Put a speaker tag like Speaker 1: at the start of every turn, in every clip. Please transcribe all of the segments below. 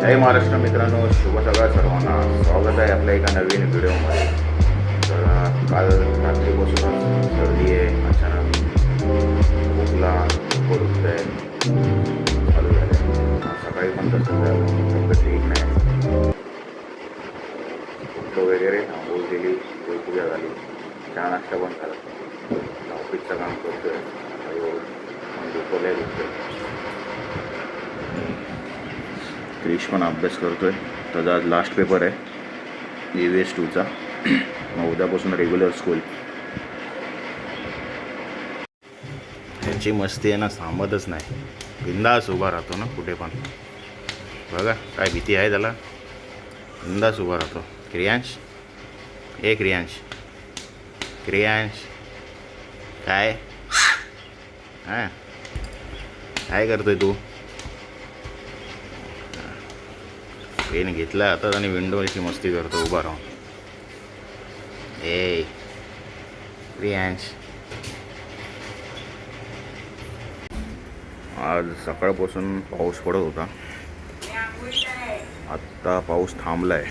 Speaker 1: जय महाराष्ट्र मित्रांनो, शुभ सकाळ सर्वांना. स्वागत आहे आपल्या एका नवीन व्हिडिओमध्ये. तर काल रात्रीपासूनच सर्दी आहे, अचानक खोकला पडत आहे चालू झालं आहे. सकाळी पण तसंच झालं, तब्येत ठीक नाही. उठलो वगैरे, आंघोळ केली, देवपूजा झाली, चहा नाश्ता पण झाला. ऑफिसचं काम करतोय, दुखवलंय दुखतोय. क्रिश पण अभ्यास करतोय. त्याचा आज लास्ट पेपर आहे EVS 2चा. मग उद्यापासून रेग्युलर स्कूल. ह्याची मस्ती आहे ना, थांबतच नाही. बिंदास उभा राहतो ना कुठे पण. बघा काय भीती आहे त्याला, बिंदास उभा राहतो. क्रियांश, ए क्रियांश, क्रियांश काय हां काय करतोय तू? पेन घेतला हातात आणि विंडोची मस्ती करतो उभा राहून. ए प्रियांश, आज सकाळपासून पाऊस पडत होता. आत्ता पाऊस थांबलाय.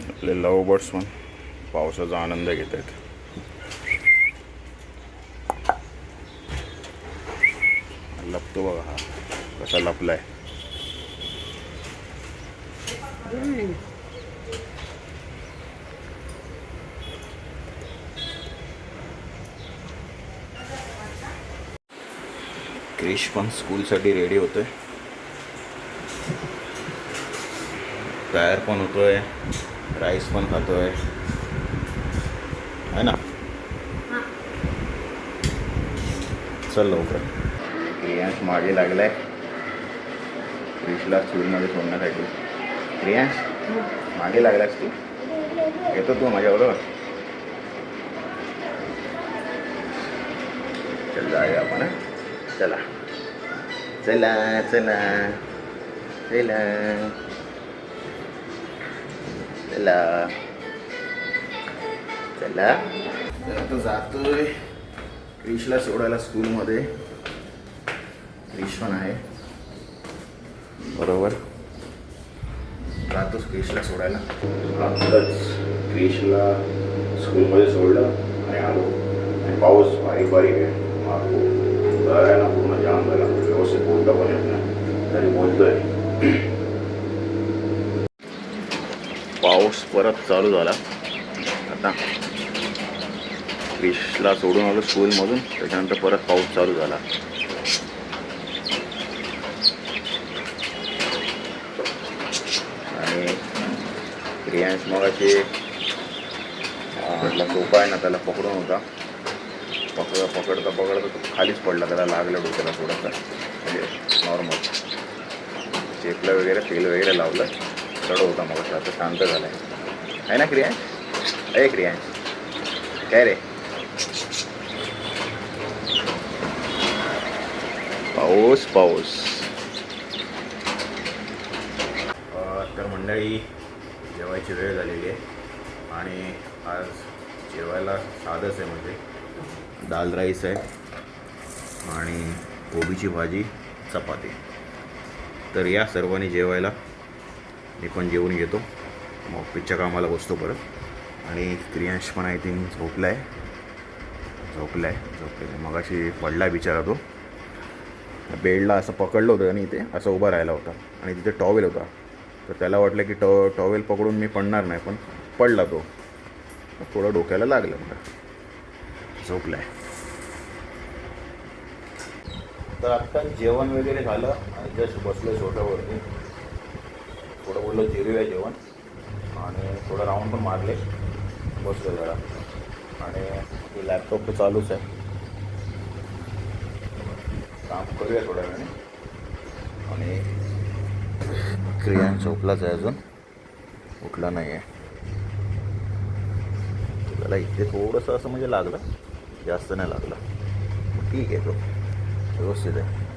Speaker 1: आपले लव बर्ड्स पण पावसाचा आनंद घेत आहेत. लपतो बघा हा कसा लपलाय. क्रिश पण स्कूलसाठी रेडी होतोय, तयार पण होतोय, राईस पण खातोय है ना. चल लवकर. क्रियांश मागे लागलाय क्रिशला स्कूलमध्ये सोडण्यासाठी. क्रियांश मागे लागलास तू, येतो तू माझ्याबरोबर. चल जाऊया आपण. चला चला चला चला चला चला. तर आता जातोय क्रिशला सोडायला स्कूलमध्ये. क्रिश पण आहे बरोबर. जातोच क्रिशला सोडायला. आत्ताच क्रिशला स्कूलमध्ये सोडलं आणि आलो. आणि पाऊस बारीक बारीक आहे. ना पूर्ण जाम झाला. व्यवस्थित बोलता पण येत नाही तरी बोलतोय. पाऊस परत चालू झाला. आता क्रिशला सोडून आलो स्कूलमधून, त्याच्यानंतर परत पाऊस चालू झाला. आणि क्रियांश मगाशी म्हटलं सोपा आहे ना, त्याला पकडून होता. पकडता तो खालीच पडला. त्याला लागलं डोक्याला थोडंसं, म्हणजे नॉर्मल. चेपलं वगैरे, तेल वगैरे लावलं. चढ होता मग. आता शांत झालं आहे ना क्रियांश. अरे क्रियांश काय रे. पाऊस पाऊस. तर मंडळी, जेवायची वेळ झालेली आहे आणि आज जेवायला साधंच आहे. म्हणजे दाल राईस आहे आणि कोबीची भाजी, चपाती. तर या सर्वांनी जेवायला. मी पण जेवून घेतो, मग ऑफिसच्या कामाला बसतो परत. आणि क्रियांश पण आय थिंक झोपलाय. मगाशी पडला बिचारा तो. बेडला असं पकडलं होतं आणि इथे असं उभा राहिला होता आणि तिथे टॉवेल होता. तर त्याला वाटलं की टॉवेल पकडून मी पडणार नाही, पण पडला तो. थोडं डोक्याला लागलं. मला झोपलाय. तर आत्ता जेवण वगैरे झालं आणि जस्ट बसलो सोफ्यावरती. थोडं बोललो जिरूया जेवण, आणि थोडं राऊंड पण मारले, बसलो जरा. आणि लॅपटॉप तर चालूच आहे, काम करूया थोड्या वेळाने. आणि क्रियांश झोपलाच आहे, अजून उठला नाही आहे. त्याला इथे थोडंसं असं म्हणजे लागलं, जास्त नाही लागलं. ठीक आहे, तो व्यवस्थित आहे.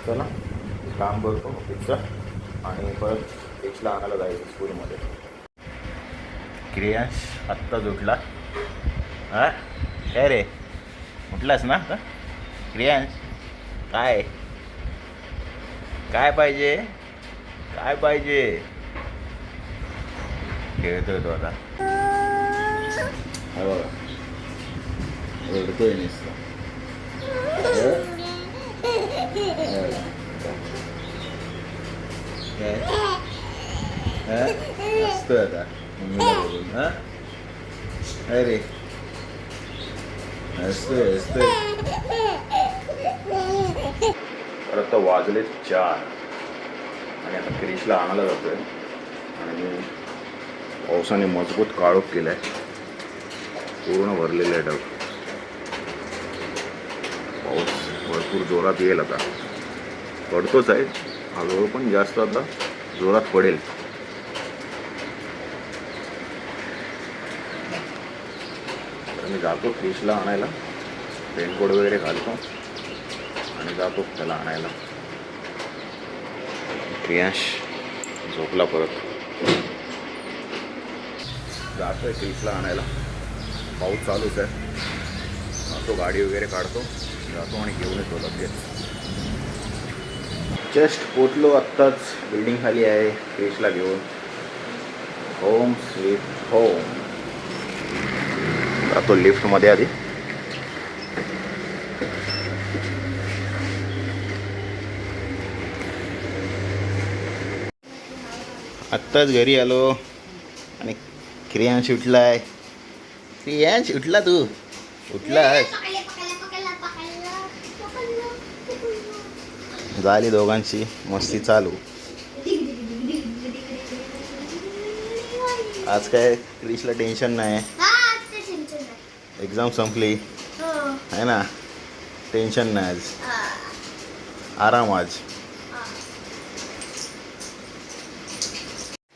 Speaker 1: चला काम करतो ऑफिसचं आणि परत क्रिशला आणायला जायचं स्कूलमध्ये. क्रियांश आत्ताच उठला. हां काय रे, उठलास ना आता क्रियांश? काय काय पाहिजे काय पाहिजे खेळतोय तो आता हा बघा रडतोय नुसतं असतोय आता मम्मीला बघून हा अरे असतोय असतोय तर आता वाजले 4 आणि आता क्रिशला आणायला जातोय आणि पावसाने मजबूत काळोख केलाय पूर्ण भरलेलं आहे ढग पाऊस भरपूर जोरात येईल आता पडतोच आहे हळूहळू पण जास्त आता जोरात पडेल तर मी जातो क्रिशला आणायला रेनकोट वगैरे घालतो आणि जातो त्याला आणायला क्रियांश झोपला परत जातोय क्रिशला आणायला पाऊस चालूच आहे जातो गाडी वगैरे काढतो जातो आणि घेऊन येतो लगेच जस्ट पोचलो आत्ताच बिल्डिंग खाली आहे क्रिशला घेऊन होम स्वीट होम जातो लिफ्टमध्ये आधी आत्ताच घरी आलो आणि क्रियांश उठलाय क्रियांश उठला तू उठलास झाली दोघांची मस्ती चालू आज काय क्रिशला टेन्शन नाही एक्झाम संपली है ना टेन्शन नाही आज आराम आज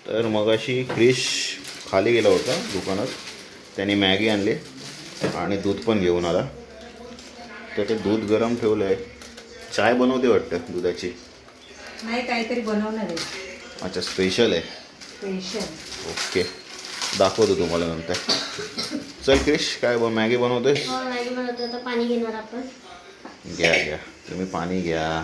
Speaker 1: तर मगाशी क्रिश खाली गेला होता दुकानात त्याने मॅगी आणली आणि दूध पण घेऊन आला तर ते दूध गरम ठेवलं आहे चाय बनवते वाटतं दुधाची
Speaker 2: नाही काहीतरी बनवणार आहे
Speaker 1: अच्छा स्पेशल आहे
Speaker 2: स्पेशल
Speaker 1: ओके दाखवतो तुम्हाला नंतर चल क्रिश काय मॅगी बनवतोय
Speaker 3: मॅगी बनवतो तर पाणी घेणार आपण
Speaker 1: घ्या घ्या तुम्ही पाणी घ्या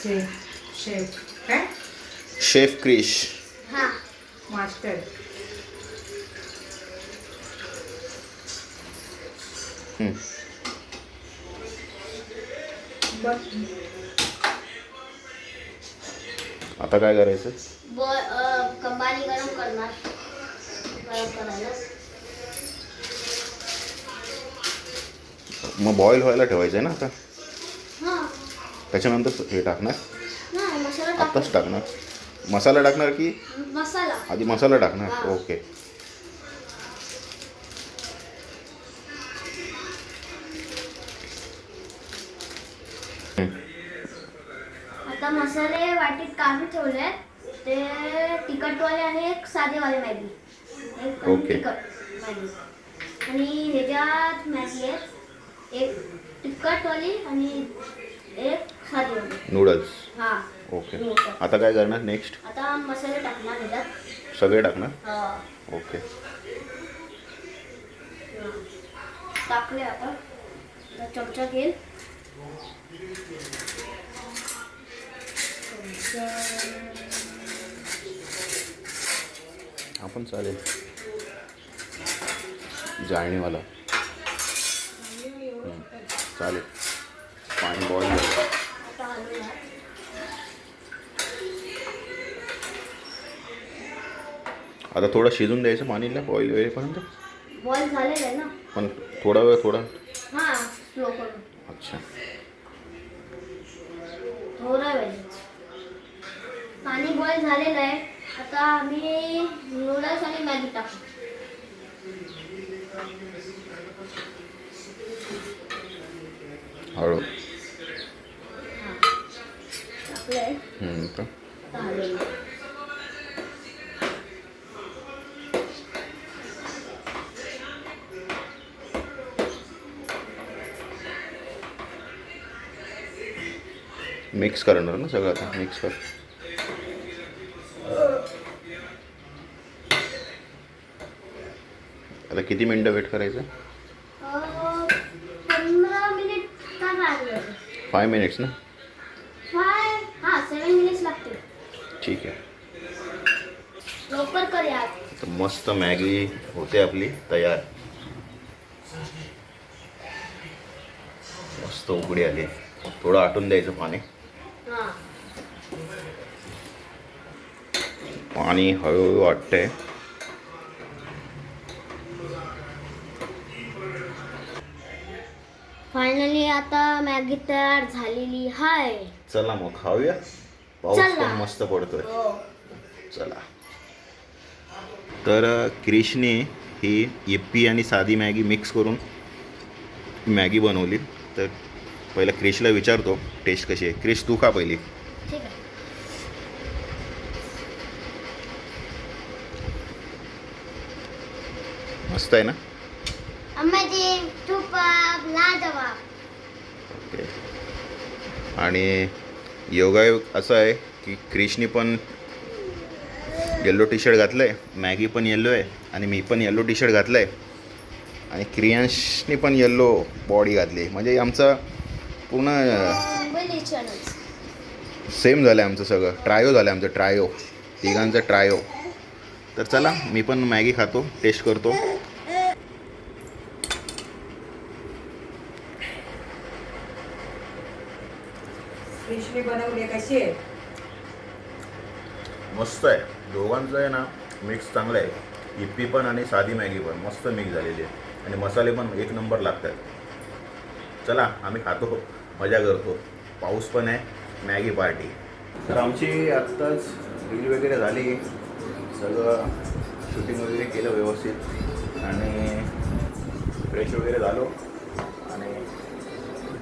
Speaker 2: शेफ शेफ काय
Speaker 1: शेफ क्रिश
Speaker 3: हां
Speaker 2: मास्टर
Speaker 1: आता काय करायचं
Speaker 3: पाणी गरम करणार गरम करायला
Speaker 1: मग बॉईल व्हायला ठेवायचं आहे ना आता
Speaker 3: हां
Speaker 1: त्याच्यानंतर हे टाकणार
Speaker 3: नाही मसाला
Speaker 1: आत्ताच टाकणार मसाला टाकणार की
Speaker 3: मसाला
Speaker 1: आधी मसाला टाकणार
Speaker 3: हां.
Speaker 1: ओके
Speaker 3: आता मसाले वाटीत काढून ठेवले ते तिखटवाले आणि एक साधेवाले मॅगी एक
Speaker 1: ओके.
Speaker 3: तिखट मॅगी आणि ह्याच्यात मॅगी आहे एक तिखटवाली आणि एक साधेवाली
Speaker 1: नूडल्स
Speaker 3: हां
Speaker 1: ओके आता काय करणार नेक्स्ट
Speaker 3: आता मसाले टाकणार ह्याच्यात
Speaker 1: सगळे टाकणार
Speaker 3: हां
Speaker 1: ओके
Speaker 3: टाकले आता आता चमचा घेईल
Speaker 1: आपण चालेल जाळणीवाला चालेल पाणी बॉईल झालं
Speaker 3: आता हलवूया
Speaker 1: आता थोडं शिजून द्यायचं पाणीला बॉईल वेळेपर्यंत
Speaker 3: बॉईल झालेलं आहे ना
Speaker 1: पण थोडा वेळ थोडा
Speaker 3: हां स्लो करून
Speaker 1: अच्छा
Speaker 3: थोडा वेळ पाणी बॉईल झालेलं आहे आता आम्ही नूडल्स आणि मॅगी टाकू
Speaker 1: हळू
Speaker 3: टाकलंय
Speaker 1: तर
Speaker 3: आता हलवूया
Speaker 1: मिक्स करणार ना सगळं आता मिक्स कर आता किती मिनटं वेट करायचं
Speaker 3: 15 मिनिट का लागलं
Speaker 1: 5 मिनिट्स ना.
Speaker 3: 7 मिनिट्स लागतील.
Speaker 1: ठीक आहे.
Speaker 3: लवकर कर यार.
Speaker 1: तर मस्त मॅगी होते आपली तयार. मस्त उकडी आली. थोडं आटून द्यायचं पाणी.
Speaker 3: हां.
Speaker 1: पाणी हळूहळू वाटतंय.
Speaker 3: फायनली आता मॅगी तयार झालेली आहे.
Speaker 1: चला मग खाऊया. पाऊस
Speaker 3: चला.
Speaker 1: पण मस्त पडतोय.
Speaker 3: हो.
Speaker 1: चला. तर क्रिशने ही यप्पी आणि साधी मॅगी मिक्स करून मॅगी बनवली. तर पहिला क्रिशला विचारतो टेस्ट कशी आहे. क्रिश तू खा पहिली.
Speaker 3: ठीक आहे.
Speaker 1: मस्त आहे ना.
Speaker 3: अमेझिंग, सुपर, लाजवाब.
Speaker 1: ओके. आणि योगायोग असा आहे की क्रिशनी पण येल्लो टी शर्ट घातलं आहे. मॅगी पण येल्लो आहे आणि मी पण येल्लो टी शर्ट घातलं आहे. आणि क्रियांशनी पण येल्लो बॉडी घातली आहे. म्हणजे आमचा पूर्ण सेम झालं आहे आमचं सगळं. ट्रायो झालं आहे आमचं. ट्रायो तिघांचं ट्रायो. तर चला मी पण मॅगी खातो. टेस्ट करतो.
Speaker 2: क्रिशने बनवले कशी आहे?
Speaker 1: मस्त आहे. दोघांचं आहे ना मिक्स चांगलं आहे. इप्पी पण आणि साधी मॅगी पण मस्त मिक्स झालेली आहे. आणि मसाले पण एक नंबर लागतात. चला आम्ही खातो, मजा करतो. पाऊस पण आहे. Maggi party. तर आमची आत्ताच रील वगैरे झाली. सगळं शूटिंग वगैरे केलं व्यवस्थित आणि फ्रेश वगैरे झालो आणि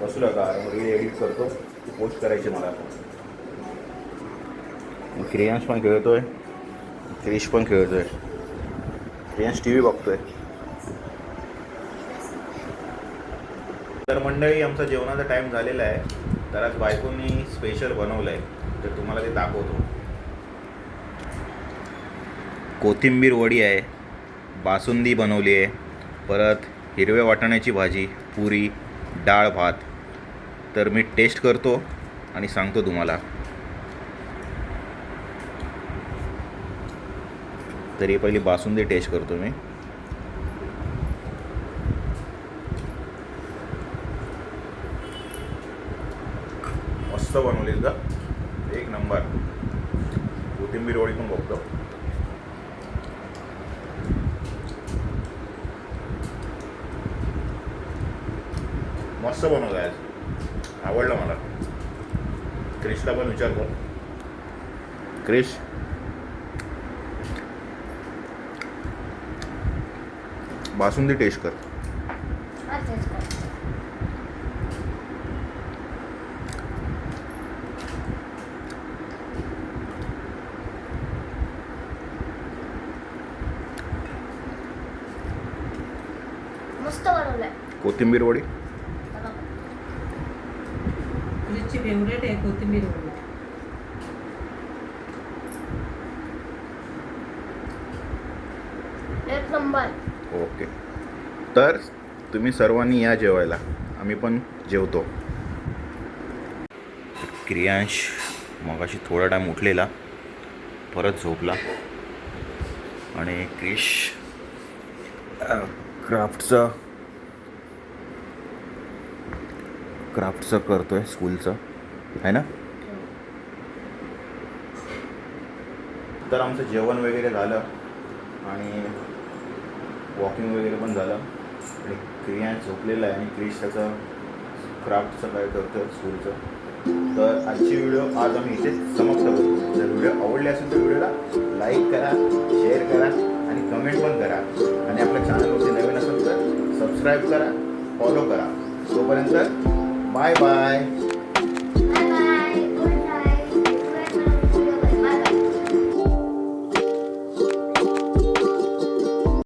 Speaker 1: बसलो का रील एडिट करतो. ती पोस्ट करायची मला. क्रियांश पण खेळतोय. क्रिश पण खेळतोय. क्रियांश टी व्ही बघतोय. तर मंडळी आमचा जेवणाचा टाईम झालेला आहे. तर आज बायकोनी स्पेशल बनवलं आहे. तर तुम्हाला ते दाखवतो. कोथिंबीर वडी आहे. बासुंदी बनवली आहे. परत हिरव्या वाटाण्याची भाजी, पुरी, डाळ भात. तर मी टेस्ट करतो आणि सांगतो तुम्हाला. तरी पहिली बासुंदी टेस्ट करतो मी. मस्त बनवली का एक नंबर. कोथिंबीर वडी पण बघतो. मस्त बनवलं आहे. आवडलं मला. क्रिशला पण विचारतो. क्रिश बासुंदी टेस्ट कर.
Speaker 3: मस्त बनवलंय.
Speaker 1: कोथिंबीर वडी
Speaker 2: क्रिशची फेवरेट आहे कोथिंबीर वडी.
Speaker 3: एक नंबर.
Speaker 1: ओके. तर तुम्ही सर्वांनी या जेवायला. आम्ही पण जेवतो. क्रियांश मगाशी थोडा टाईम उठलेला, परत झोपला. आणि क्रिश क्राफ्टचं करतोय स्कूलचं आहे ना. तर आमचं जेवण वगैरे झालं आणि वॉकिंग वगैरे पण झालं. आणि क्रियांश झोपलेला आहे आणि क्रिश त्याचं क्राफ्टचं काय करतोय स्कूलचं. तर आजची व्हिडिओ आज आम्ही इथेच समाप्त करतो. जर व्हिडिओ आवडले असेल तर व्हिडिओला लाईक करा, शेअर करा आणि कमेंट पण करा. आणि आपल्या चॅनलवरती नवीन असेल तर सबस्क्राईब करा, फॉलो करा. तोपर्यंत बाय बाय.